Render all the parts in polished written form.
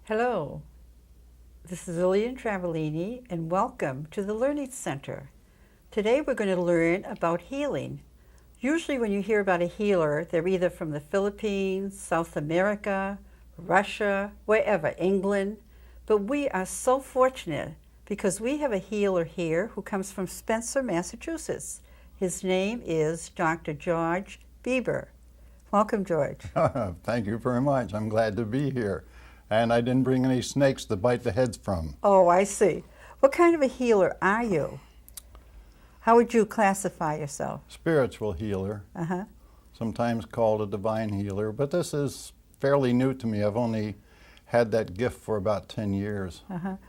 Hello, this is Lillian Travellini and welcome to the Learning Center. Today we're going to learn about healing. Usually when you hear about a healer, they're either from the Philippines, South America, Russia, wherever, England. But we are so fortunate because we have a healer here who comes from Spencer, Massachusetts. His name is Dr. George Bieber. Welcome, George. Thank you very much. I'm glad to be here. And I didn't bring any snakes to bite the heads from. Oh, I see. What kind of a healer are you? How would you classify yourself? Spiritual healer, sometimes called a divine healer, but this is fairly new to me. I've only had that gift for about 10 years.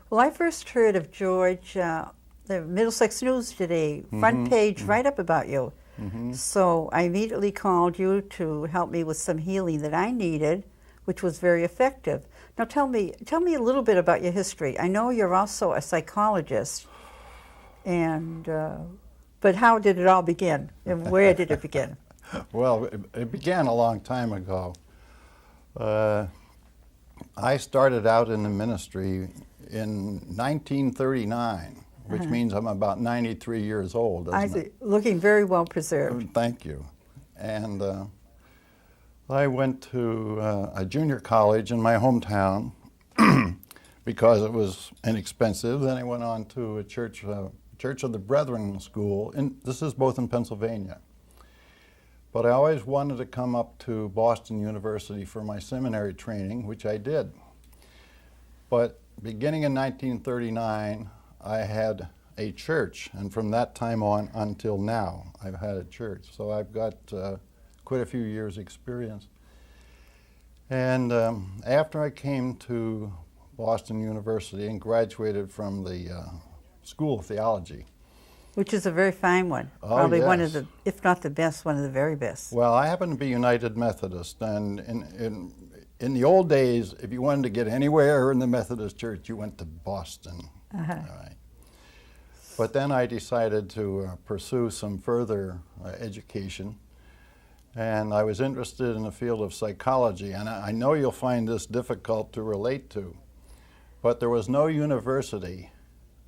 Well, I first heard of George, the Middlesex News today, front page write-up about you. So I immediately called you to help me with some healing that I needed, which was very effective. Now tell me a little bit about your history. I know you're also a psychologist, and but how did it all begin, and where did it begin? Well, it began a long time ago. I started out in the ministry in 1939, which means I'm about 93 years old, doesn't it? Looking very well preserved. Thank you. And I went to a junior college in my hometown because it was inexpensive. Then I went on to a Church of the Brethren school. This is both in Pennsylvania. But I always wanted to come up to Boston University for my seminary training, which I did. But beginning in 1939, I had a church, and from that time on until now, I've had a church. So I've got quite a few years' experience. And after I came to Boston University and graduated from the School of Theology. Which is a very fine one. Oh, probably yes. one of the, if not the best, one of the very best. Well, I happen to be United Methodist, and in the old days, if you wanted to get anywhere in the Methodist Church, you went to Boston. All right. But then I decided to pursue some further education, and I was interested in the field of psychology. And I know you'll find this difficult to relate to, but there was no university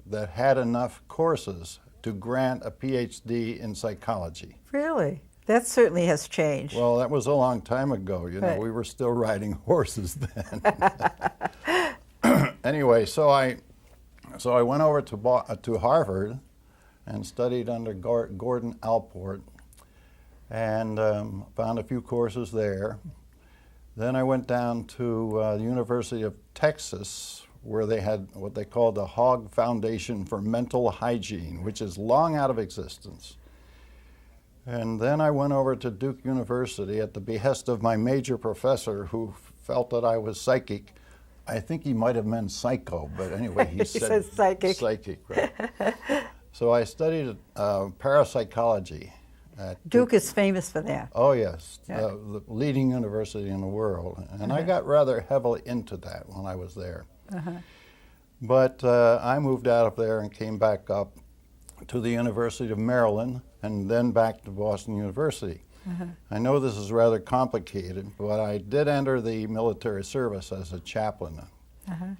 that had enough courses to grant a PhD in psychology. Really? That certainly has changed. Well, that was a long time ago. You know, we were still riding horses then. Anyway, so I went over to Harvard and studied under Gordon Allport and found a few courses there. Then I went down to the University of Texas, where they had what they called the Hogg Foundation for Mental Hygiene, which is long out of existence. And then I went over to Duke University at the behest of my major professor, who felt that I was psychic. I think he might have meant psycho, but anyway, he said psychic. Psychic, right. So I studied parapsychology. Duke is famous for that. Oh, yes, the leading university in the world. And I got rather heavily into that when I was there. But I moved out of there and came back up to the University of Maryland and then back to Boston University. I know this is rather complicated, but I did enter the military service as a chaplain.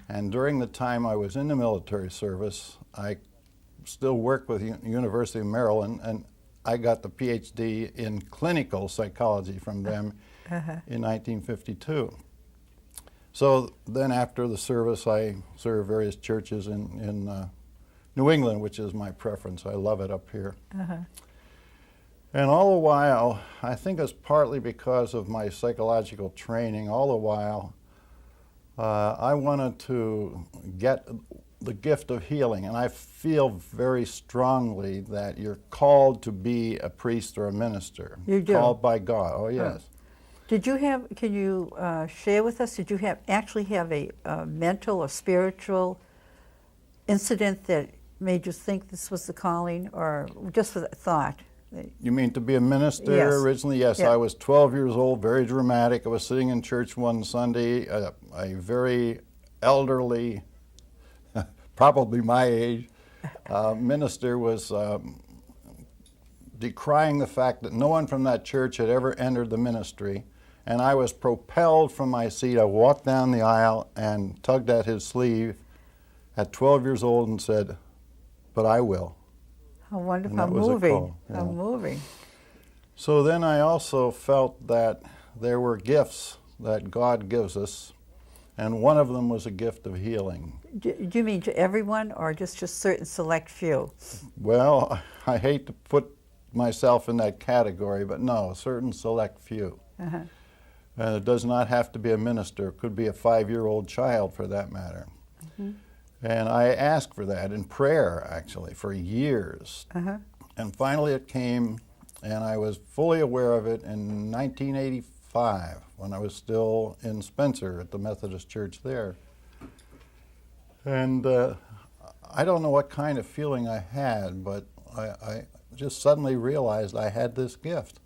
And during the time I was in the military service, I still worked with the University of Maryland, and I got the PhD in clinical psychology from them in 1952. So then after the service, I served various churches in New England, which is my preference. I love it up here. And all the while, I think it's partly because of my psychological training, all the while, I wanted to get the gift of healing. And I feel very strongly that you're called to be a priest or a minister. You do? Called by God, oh yes. Did you have, can you share with us, did you actually have a mental or spiritual incident that made you think this was the calling, or just a thought? You mean to be a minister? Yes. Originally? Yes, I was 12 years old, very dramatic. I was sitting in church one Sunday, a very elderly, probably my age, minister was decrying the fact that no one from that church had ever entered the ministry, and I was propelled from my seat. I walked down the aisle and tugged at his sleeve at 12 years old and said, "But I will." How wonderful, And how that was a moving, call, how yeah. moving. So then I also felt that there were gifts that God gives us, and one of them was a gift of healing. Do you mean to everyone or just certain select few? Well, I hate to put myself in that category, but no, a certain select few. Uh-huh. It does not have to be a minister. It could be a 5-year-old child for that matter. Mm-hmm. And I asked for that in prayer, actually, for years. Uh-huh. And finally it came, and I was fully aware of it in 1985 when I was still in Spencer at the Methodist Church there. And I don't know what kind of feeling I had, but I just suddenly realized I had this gift.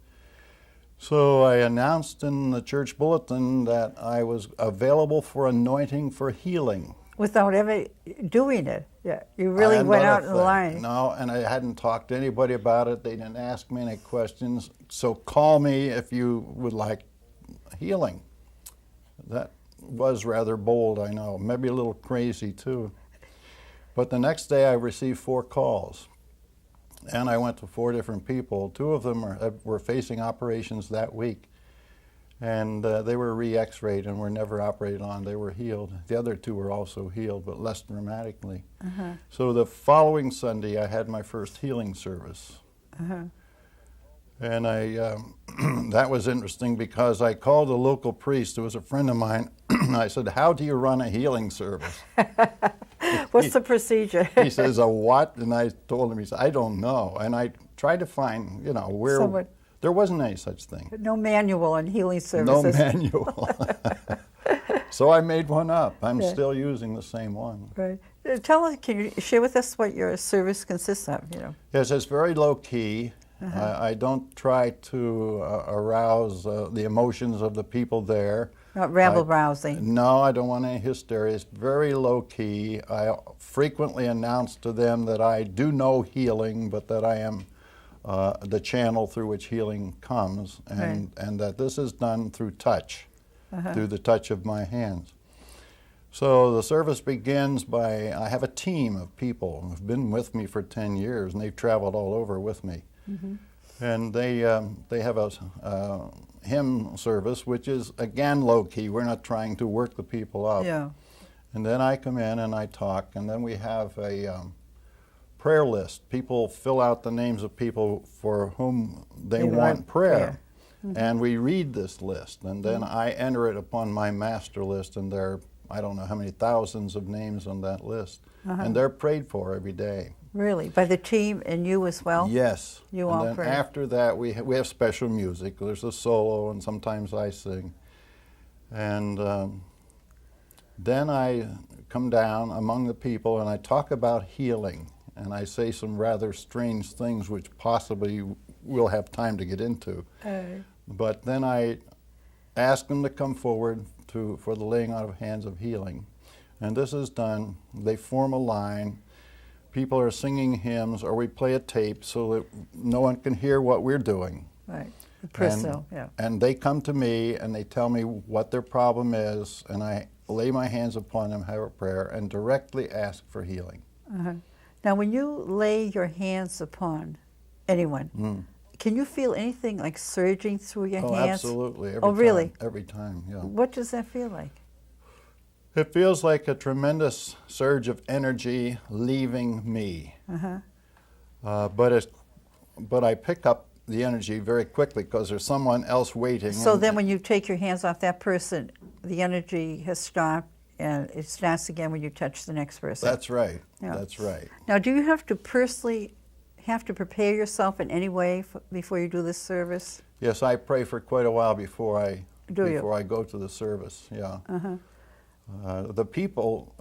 So I announced in the church bulletin that I was available for anointing for healing. Without ever doing it. Yeah, you really went out in the line. No, and I hadn't talked to anybody about it. They didn't ask me any questions. So call me if you would like healing. That was rather bold, I know. Maybe a little crazy too. But the next day I received 4 calls. And I went to 4 different people. 2 of them were facing operations that week. And they were re-x-rayed and were never operated on. They were healed. The other 2 were also healed, but less dramatically. Uh-huh. So the following Sunday, I had my first healing service. Uh-huh. And that was interesting because I called a local priest who was a friend of mine. I said, "How do you run a healing service?" What's the procedure? He says, "A what?" And I told him, he said, "I don't know." And I tried to find, where... Someone. There wasn't any such thing. No manual on healing services. No manual. So I made one up. I'm Yeah. still using the same one. Right. Tell us, can you share with us what your service consists of? Yes, it's very low key. Uh-huh. I don't try to arouse the emotions of the people there. Not rabble-rousing. No, I don't want any hysteria. It's very low key. I frequently announce to them that I do know healing, but that I am the channel through which healing comes, and that this is done through touch, through the touch of my hands. So the service begins by, I have a team of people who've been with me for 10 years, and they've traveled all over with me. Mm-hmm. And they have a hymn service, which is, again, low-key. We're not trying to work the people up. Yeah. And then I come in and I talk, and then we have a prayer list. People fill out the names of people for whom they want prayer. Mm-hmm. And we read this list, and then I enter it upon my master list, and there are, I don't know how many thousands of names on that list. And they're prayed for every day. Really? By the team and you as well? Yes. You and all then pray? After that, we have special music. There's a solo, and sometimes I sing. And then I come down among the people, and I talk about healing. And I say some rather strange things, which possibly we'll have time to get into. But then I ask them to come forward for the laying on of hands of healing. And this is done. They form a line. People are singing hymns, or we play a tape so that no one can hear what we're doing. Right. The personal, yeah. And they come to me and they tell me what their problem is, and I lay my hands upon them, have a prayer, and directly ask for healing. Now, when you lay your hands upon anyone, can you feel anything like surging through your hands? Absolutely. Every time, really? Every time, yeah. What does that feel like? It feels like a tremendous surge of energy leaving me. But I pick up the energy very quickly because there's someone else waiting. So then when you take your hands off that person, the energy has stopped, and it starts again when you touch the next person. That's right. Yeah. That's right. Now, do you have to personally prepare yourself in any way before you do this service? Yes, I pray for quite a while before I go to the service. Yeah. The people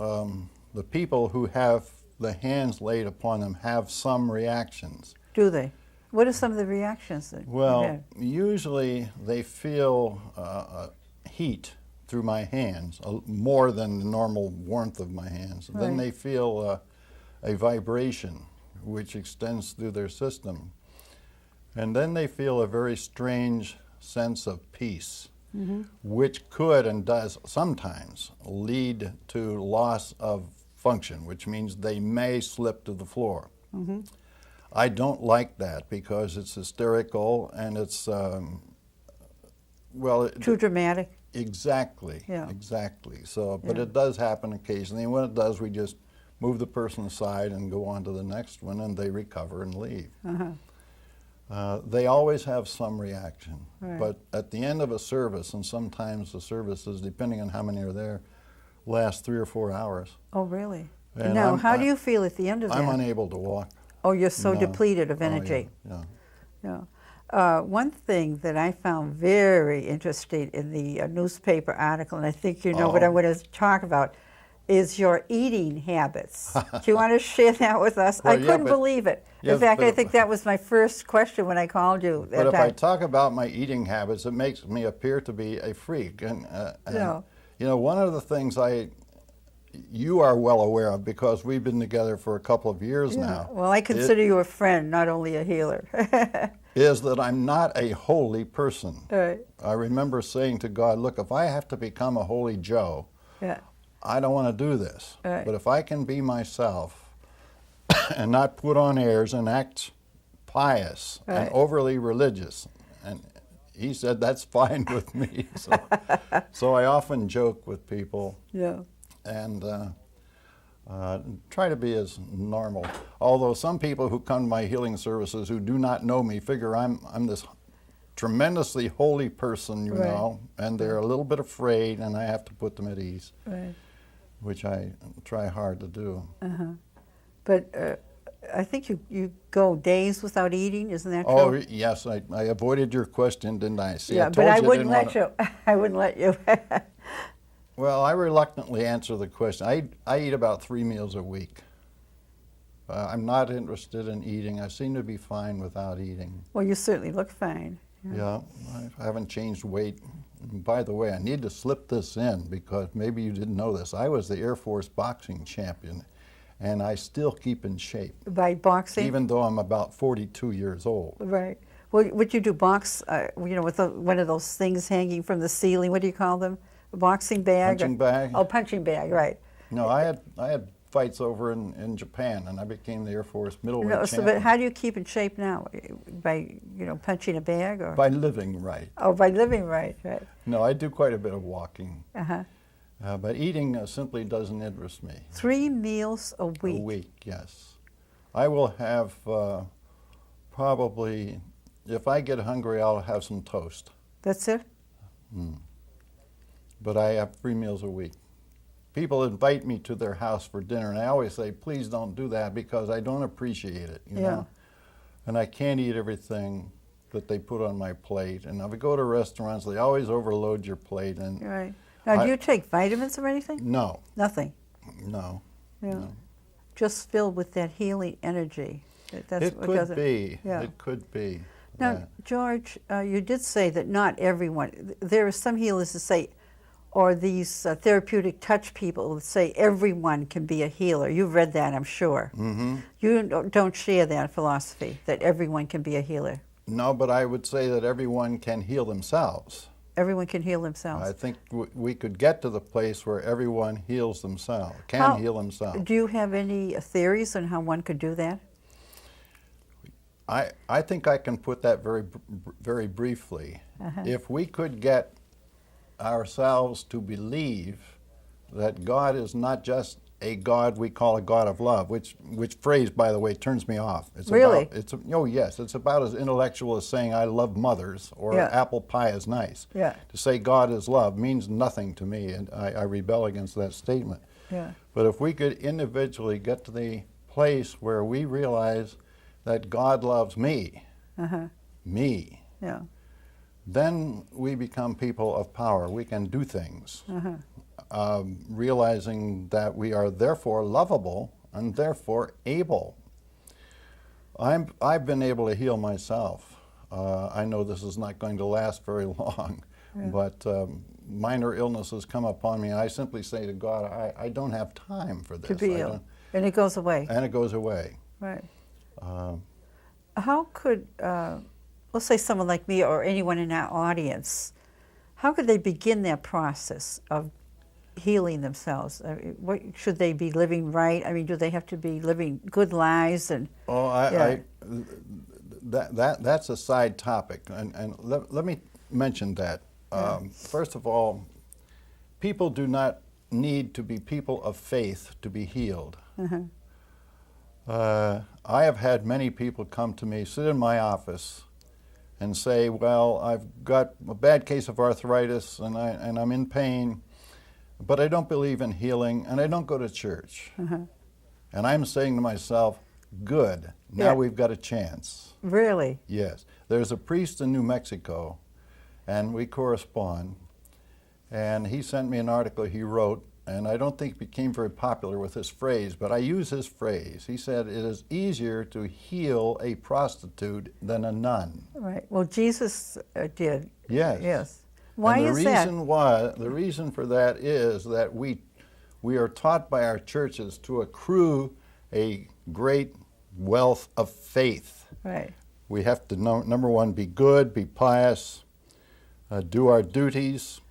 who have the hands laid upon them have some reactions. Do they? What are some of the reactions that you have? Usually they feel heat through my hands, more than the normal warmth of my hands. Right. Then they feel a vibration which extends through their system. And then they feel a very strange sense of peace. which could and does sometimes lead to loss of function, which means they may slip to the floor. I don't like that because it's hysterical and it's, Too dramatic. Exactly, Yeah. exactly. So, but Yeah. it does happen occasionally. And when it does, we just move the person aside and go on to the next one, and they recover and leave. They always have some reaction. Right. But at the end of a service, and sometimes the services, depending on how many are there, last 3 or 4 hours. Oh, really? And Now, how do you feel at the end of that? I'm unable to walk. Oh, you're so No. depleted of Oh, energy. yeah. Yeah. One thing that I found very interesting in the newspaper article, and I think you know what I'm going to talk about, is your eating habits. Do you want to share that with us? Well, I yeah, couldn't but- believe it. In yes, fact, but I if- think that was my first question when I called you that But if time. I talk about my eating habits, it makes me appear to be a freak. And No. you know, one of the things you are well aware of because we've been together for a couple of years now. Well, I consider you a friend, not only a healer. Is that I'm not a holy person. Right. I remember saying to God, look, if I have to become a holy Joe, Yeah. I don't want to do this. Right. But if I can be myself and not put on airs and act pious and Right. overly religious, and he said that's fine with me. So I often joke with people Yeah. and try to be as normal. Although some people who come to my healing services who do not know me figure I'm this tremendously holy person, you Right. know, and they're a little bit afraid, and I have to put them at ease, Right. which I try hard to do. But I think you go days without eating, isn't that Oh, true? yes, I avoided your question, didn't I? See, Yeah, I but told I you wouldn't didn't let you. I wouldn't let you. Well, I reluctantly answer the question. I eat about 3 meals a week. I'm not interested in eating. I seem to be fine without eating. Well, you certainly look fine. Yeah, I haven't changed weight. And by the way, I need to slip this in because maybe you didn't know this. I was the Air Force boxing champion, and I still keep in shape, By boxing? even though I'm about 42 years old. Right. Well, would you do box, you know, with one of those things hanging from the ceiling? What do you call them? A boxing bag? Punching bag? Oh, punching bag, right. No, I had fights over in Japan, and I became the Air Force middleweight No, champion. but how do you keep in shape now? By, you know, punching a bag? Or? By living right. Oh, by living right, right. No, I do quite a bit of walking. Uh-huh. But eating simply doesn't interest me. 3 meals a week? A week, yes. I will have probably, if I get hungry, I'll have some toast. That's it? But I have 3 meals a week. People invite me to their house for dinner, and I always say, please don't do that because I don't appreciate it, you know? And I can't eat everything that they put on my plate. And if I go to restaurants, they always overload your plate. And Right. Now, do you take vitamins or anything? No, Nothing? no. Yeah. No. Just filled with that healing energy. That's It what could does be. Yeah. It could be. Now, Yeah. George, you did say that not everyone, there are some healers that say, or these therapeutic touch people that say everyone can be a healer. You've read that, I'm sure. Mm-hmm. You don't share that philosophy, that everyone can be a healer. No, but I would say that everyone can heal themselves. Everyone can heal themselves. I think we could get to the place where everyone heals themselves, can heal themselves. Do you have any theories on how one could do that? I think I can put that very briefly. If we could get ourselves to believe that God is not just a God we call a God of love, which phrase, by the way, turns me off. It's Really? Oh, yes. It's about as intellectual as saying I love mothers or Yeah. apple pie is nice. Yeah. To say God is love means nothing to me, and I rebel against that statement. Yeah. But if we could individually get to the place where we realize that God loves me, me, Yeah. then we become people of power. We can do things, realizing that we are therefore lovable and therefore able. I've been able to heal myself. I know this is not going to last very long, but minor illnesses come upon me, and I simply say to God, I don't have time for this. To be ill. And it goes away. And it goes away. Right. How could, let's say someone like me or anyone in our audience, how could they begin that process of healing themselves? What should they be living right? I mean, do they have to be living good lives? And that's a side topic, and let me mention that. First of all, people do not need to be people of faith to be healed. I have had many people come to me, sit in my office, and say, well, I've got a bad case of arthritis and I'm in pain, but I don't believe in healing and I don't go to church. And I'm saying to myself, good, now we've got a chance. Really? Yes. There's a priest in New Mexico, and we correspond, and he sent me an article he wrote, and I don't think it became very popular with his phrase, but I use his phrase. He said, it is easier to heal a prostitute than a nun. Right. Well, Jesus did. Yes. Yes. Why and is that? The reason for that is that we are taught by our churches to accrue a great wealth of faith. Right. We have to, number one, be good, be pious, do our duties,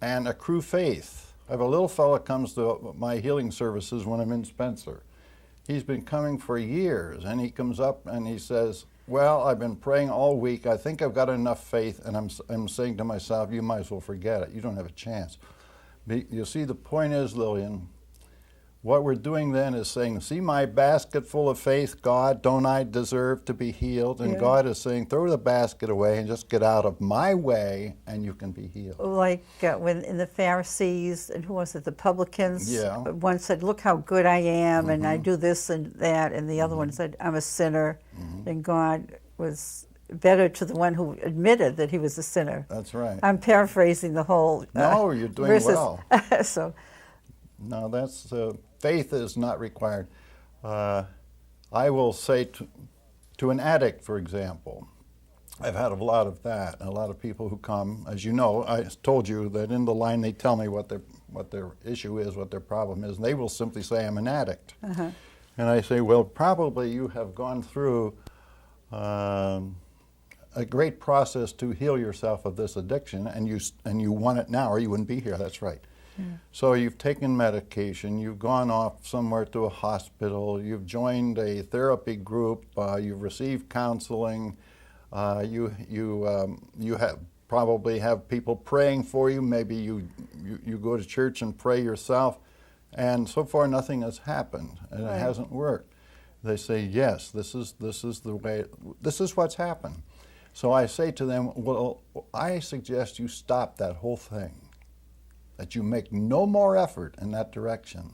and accrue faith. I have a little fellow comes to my healing services when I'm in Spencer. He's been coming for years, and he comes up and he says, well, I've been praying all week. I think I've got enough faith, and I'm saying to myself, you might as well forget it. You don't have a chance. You see, the point is, Lillian, what we're doing then is saying, see my basket full of faith, God, don't I deserve to be healed? And God is saying, throw the basket away and just get out of my way and you can be healed. Like when in the Pharisees, and who was it, the publicans? Yeah. One said, look how good I am, and I do this and that, and the other one said, I'm a sinner. And God was better to the one who admitted that he was a sinner. That's right. I'm paraphrasing the whole No, you're doing verses. well. So, no, that's faith is not required. I will say to an addict, for example, I've had a lot of that. A lot of people who come, as you know, I told you that in the line they tell me what their issue is, what their problem is, and they will simply say, I'm an addict. And I say, well, probably you have gone through a great process to heal yourself of this addiction, and you want it now, or you wouldn't be here. That's right. So you've taken medication, you've gone off somewhere to a hospital, you've joined a therapy group, you've received counseling, you probably have people praying for you, maybe you go to church and pray yourself, and so far nothing has happened, and it hasn't worked. They say, yes, this is the way, this is what's happened. So I say to them, well, I suggest you stop that whole thing, that you make no more effort in that direction.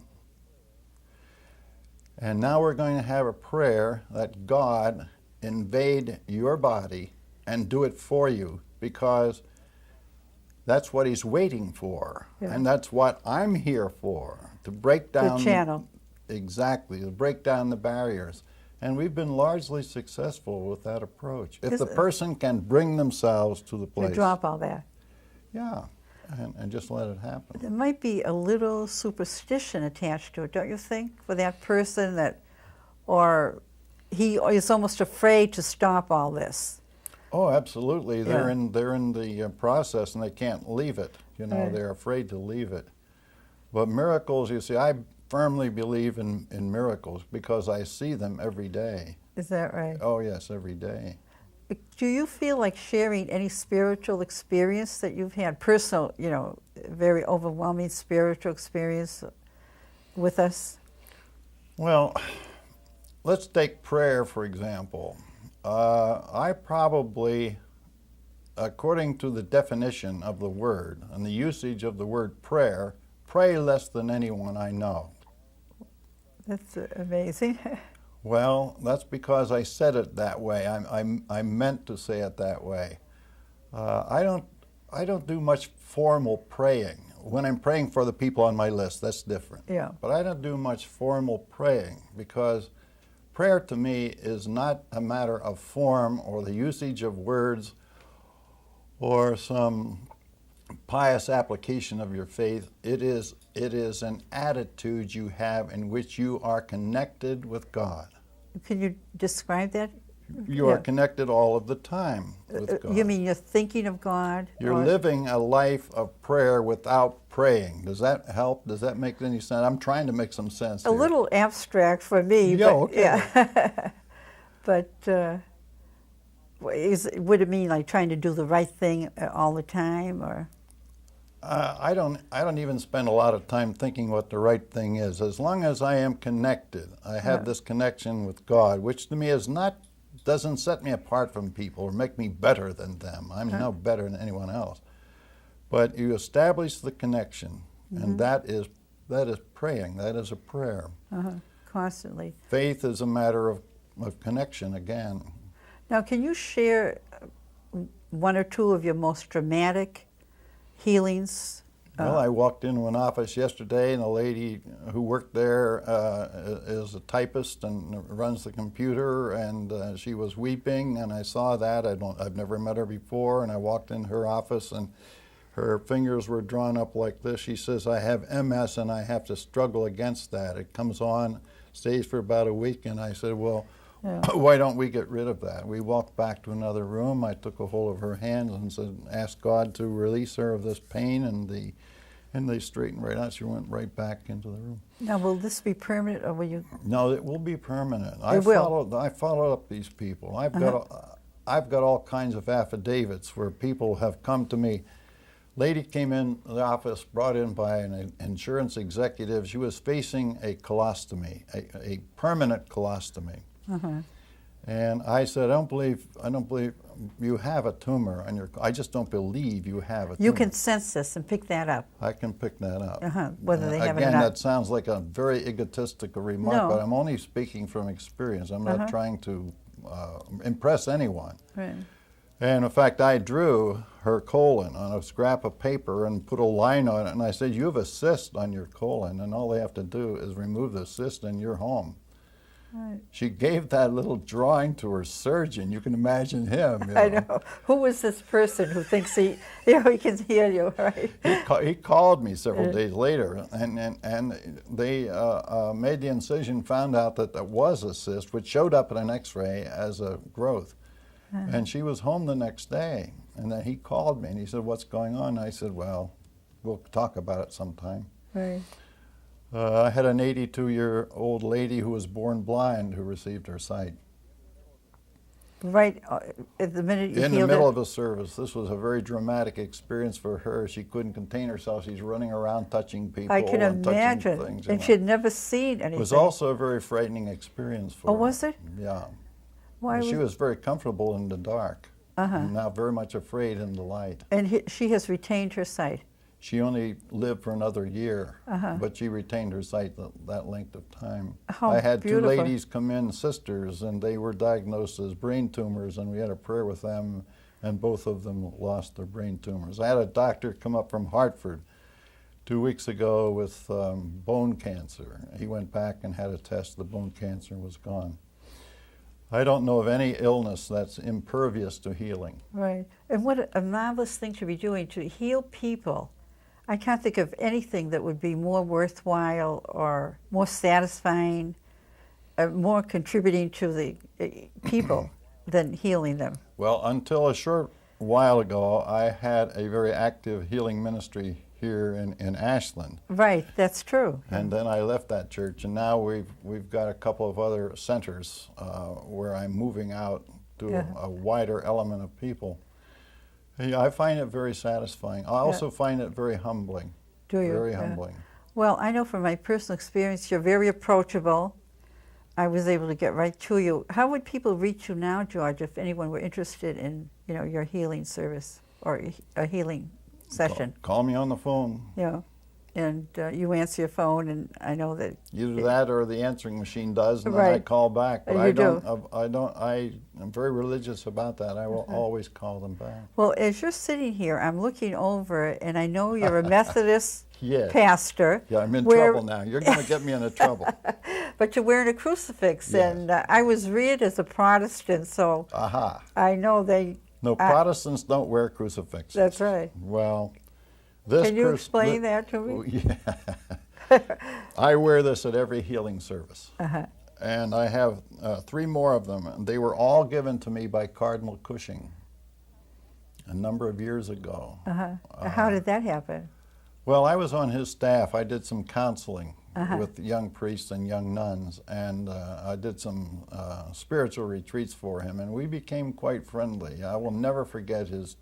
And now we're going to have a prayer that God invade your body and do it for you, because that's what he's waiting for. And that's what I'm here for, to break down the channel. Exactly, to break down the barriers. And we've been largely successful with that approach. If the person can bring themselves to the place. To drop all that. Yeah. And just let it happen. There might be a little superstition attached to it, don't you think, for that person, that, or he is almost afraid to stop all this? Oh, absolutely. They're in the process and they can't leave it. You know, they're afraid to leave it. But miracles, you see, I firmly believe in miracles because I see them every day. Is that right? Oh, yes, every day. Do you feel like sharing any spiritual experience that you've had, personal, you know, very overwhelming spiritual experience with us? Well, let's take prayer, for example. I probably, according to the definition of the word and the usage of the word prayer, pray less than anyone I know. That's amazing. Well, that's because I said it that way. I meant to say it that way. I don't do much formal praying. When I'm praying for the people on my list, that's different. Yeah. But I don't do much formal praying, because prayer to me is not a matter of form or the usage of words or some pious application of your faith. It is an attitude you have in which you are connected with God. Can you describe that? You are connected all of the time with God. You mean you're thinking of God? You're living a life of prayer without praying. Does that help? Does that make any sense? I'm trying to make some sense here. A little abstract for me. Yeah, but, okay. Yeah. But would it mean like trying to do the right thing all the time, or? I don't even spend a lot of time thinking what the right thing is. As long as I am connected, I have this connection with God, which to me doesn't set me apart from people or make me better than them. I'm no better than anyone else. But you establish the connection, and that is praying. That is a prayer. Constantly. Faith is a matter of connection again. Now, can you share one or two of your most dramatic healings? Well, I walked into an office yesterday, and a lady who worked there is a typist and runs the computer, and she was weeping, and I saw that. I've never met her before, and I walked in her office, and her fingers were drawn up like this. She says, "I have MS, and I have to struggle against that. It comes on, stays for about a week," and I said, "Well, why don't we get rid of that?" We walked back to another room. I took a hold of her hands and said, "Ask God to release her of this pain," and they straightened right out. She went right back into the room. Now, will this be permanent, or will you? No, it will be permanent. I followed up these people. I've got all kinds of affidavits where people have come to me. Lady came in the office, brought in by an insurance executive. She was facing a colostomy, a permanent colostomy. And I said, I don't believe you have a tumor on your. I just don't believe you have a tumor. You can sense this and pick that up. I can pick that up. Whether they have it or Again, not. that sounds like a very egotistical remark, but I'm only speaking from experience. I'm not trying to impress anyone. Right. And in fact, I drew her colon on a scrap of paper and put a line on it, and I said, "You have a cyst on your colon, and all they have to do is remove the cyst and you're home." Right. She gave that little drawing to her surgeon. You can imagine him. I know. Who was this person who thinks he can heal you, right? He called me several days later, and they made the incision, found out that there was a cyst, which showed up in an X-ray as a growth. And she was home the next day. And then he called me, and he said, "What's going on?" I said, "Well, we'll talk about it sometime." Right. I had an 82-year-old lady who was born blind who received her sight. Right at the minute you healed In the middle it? of a service. This was a very dramatic experience for her. She couldn't contain herself. She's running around touching people I can and touching imagine. things. And she had never seen anything. It was also a very frightening experience for her. Oh, was it? Yeah. Why She was very comfortable in the dark, and now very much afraid in the light. And she has retained her sight. She only lived for another year, but she retained her sight that length of time. How I had beautiful. two ladies come in, sisters, and they were diagnosed as brain tumors, and we had a prayer with them, and both of them lost their brain tumors. I had a doctor come up from Hartford 2 weeks ago with bone cancer. He went back and had a test. The bone cancer was gone. I don't know of any illness that's impervious to healing. Right. And what a marvelous thing to be doing, to heal people. I can't think of anything that would be more worthwhile or more satisfying, more contributing to the people than healing them. Well, until a short while ago, I had a very active healing ministry here in Ashland. Right, that's true. And then I left that church, and now we've got a couple of other centers where I'm moving out to a wider element of people. I find it very satisfying. I also find it very humbling. Do you? Very humbling. Well, I know from my personal experience, you're very approachable. I was able to get right to you. How would people reach you now, George, if anyone were interested in, your healing service or a healing session? Call me on the phone. Yeah. And you answer your phone, and I know that either that or the answering machine does, and then I call back. But I'm very religious about that. I will always call them back. Well, as you're sitting here, I'm looking over, and I know you're a Methodist yes. pastor. Yeah, I'm in trouble now. You're going to get me into trouble. But you're wearing a crucifix, yes. and I was reared as a Protestant, so I know they. No, Protestants don't wear crucifixes. That's right. Well. Can you explain that to me? Yeah. I wear this at every healing service. and I have 3 more of them. And they were all given to me by Cardinal Cushing a number of years ago. How did that happen? Well, I was on his staff. I did some counseling with young priests and young nuns, and I did some spiritual retreats for him, and we became quite friendly. I will never forget his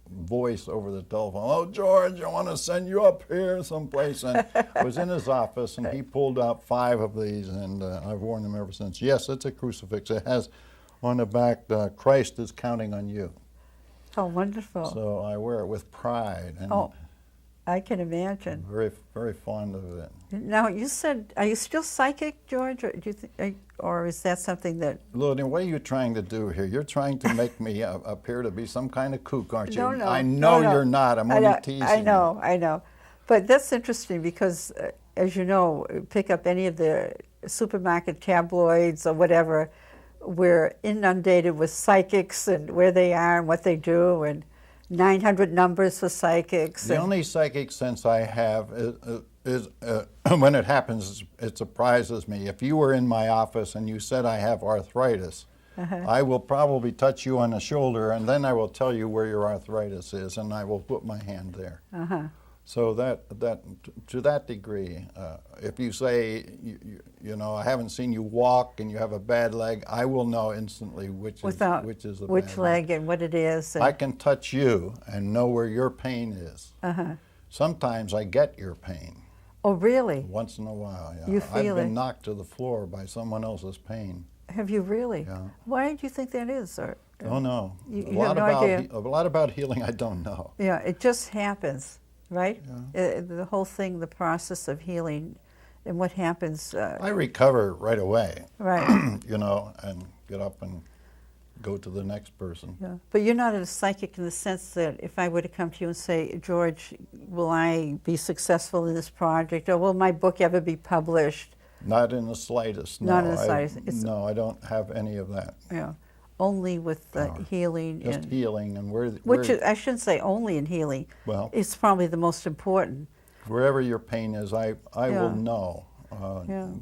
voice over the telephone. "Oh, George, I want to send you up here someplace." And I was in his office, and he pulled out 5 of these, and I've worn them ever since. Yes, it's a crucifix. It has on the back, "Christ is counting on you." Oh, wonderful. So I wear it with pride. And I can imagine. Very, very fond of it. Now, you said, are you still psychic, George, or do you think, or is that something that? Lillian, what are you trying to do here? You're trying to make me appear to be some kind of kook, aren't you? No, I know you're not. I'm only teasing. I know. But that's interesting because, as you know, pick up any of the supermarket tabloids or whatever, we're inundated with psychics and where they are and what they do, and 900 numbers for psychics. The only psychic sense I have is when it happens, it surprises me. If you were in my office and you said I have arthritis, I will probably touch you on the shoulder, and then I will tell you where your arthritis is, and I will put my hand there. So that to that degree, if you say, you know, I haven't seen you walk and you have a bad leg, I will know instantly which is the bad leg and what it is. I can touch you and know where your pain is. Sometimes I get your pain. Oh, really? Once in a while, yeah. You feel I've been knocked to the floor by someone else's pain. Have you really? Yeah. Why do you think that is? Or, oh, no. You have no idea? A lot about healing I don't know. Yeah, it just happens. Right? Yeah. The whole thing, the process of healing and what happens. I recover right away. Right. You know, and get up and go to the next person. Yeah. But you're not a psychic in the sense that if I were to come to you and say, "George, will I be successful in this project, or will my book ever be published?" Not in the slightest. No, not in the slightest. No, I don't have any of that. Yeah. Only with healing. Just healing, and I shouldn't say only in healing. Well, it's probably the most important. Wherever your pain is, I will know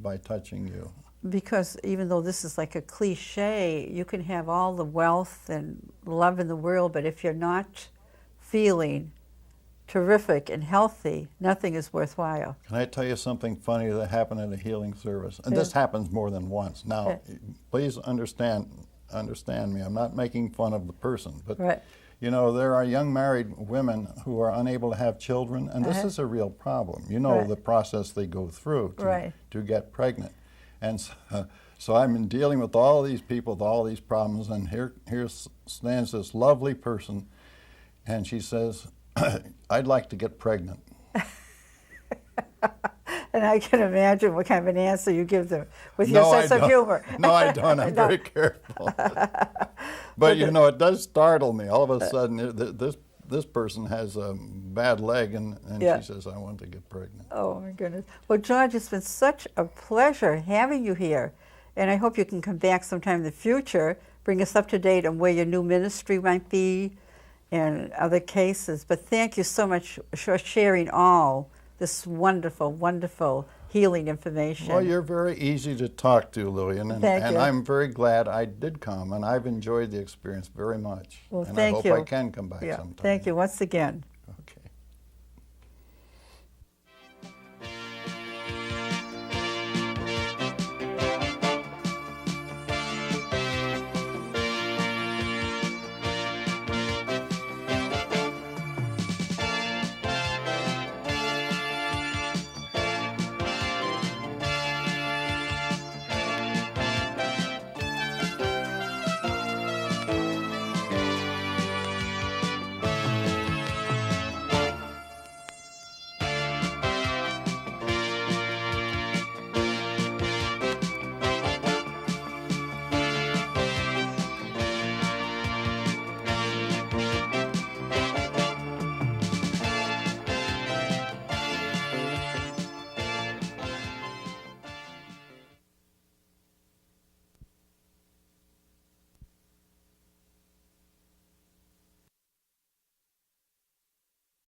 by touching you. Because even though this is like a cliche, you can have all the wealth and love in the world, but if you're not feeling terrific and healthy, nothing is worthwhile. Can I tell you something funny that happened at a healing service? And this happens more than once. Now, please understand me. I'm not making fun of the person, but you know, there are young married women who are unable to have children, and this is a real problem. You know the process they go through to get pregnant. And so I've been dealing with all these people with all these problems, and here stands this lovely person, and she says, "I'd like to get pregnant." And I can imagine what kind of an answer you give them with your sense of humor. No, I don't. I'm very careful. But you know, it does startle me. All of a sudden, this person has a bad leg, and she says, "I want to get pregnant." Oh, my goodness. Well, George, it's been such a pleasure having you here. And I hope you can come back sometime in the future, bring us up to date on where your new ministry might be and other cases. But thank you so much for sharing all this wonderful, wonderful healing information. Well, you're very easy to talk to, Lillian, and I'm very glad I did come, and I've enjoyed the experience very much. Well, and thank I hope I can come back sometime. Thank you once again. Okay.